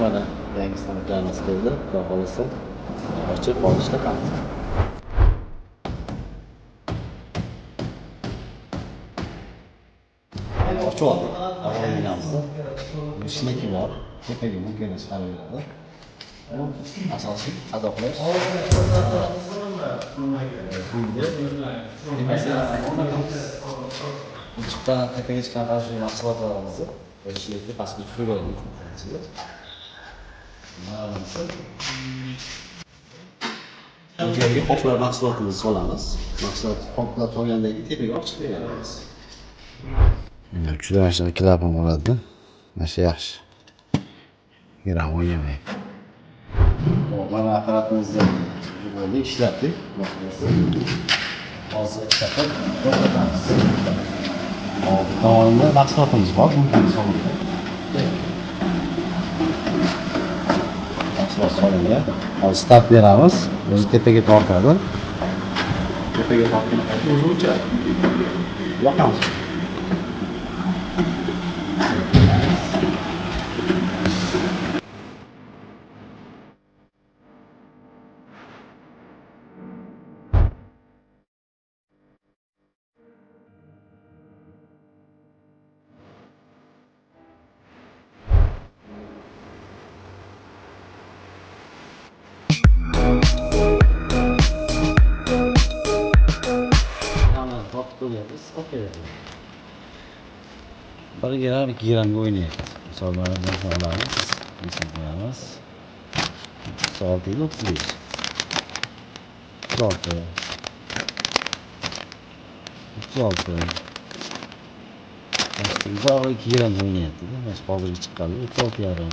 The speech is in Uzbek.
mana yangi stanoklarimiz keldi. Xudo xolisa ochib olishda qoldi. Ochib oldik. Avvalginamizni. Shneki bor. Tepaga mumkin chiqarib beradi. Bu asosiy adoqlar. Uchiqdan tepaga chiqqan qarshi mahsulotlarimizni shneki pastga tushirib oldik. Bu yerga qoplar mahsulotimizni solamiz. Mahsulot qoplar solgandan keyin tepaga olib chiqib beramiz. Juda yaxshi klapim bo'ladi. Mana yaxshi. Gram o'ynamaydi. Mana apparatimizni bo'ldi, ishlatdik. Hozir ishlab to'xtatamiz. Hop, tomonda mahsulotimiz bor, buni solamiz. Mahsulot solingan. Hozir start beramiz. O'zi tepaga tortadi. Tepaga tortgan paytda o'zi o'chadi. Yoqamiz. Bir gram 2 gramga o'ynaydi. Misollardan olamiz. Misol qo'yamiz. 36 ile 35. 36. 36. Aslında 2 gram o'ynaydi. Mana hozirgi chiqqanlar 36 yarim.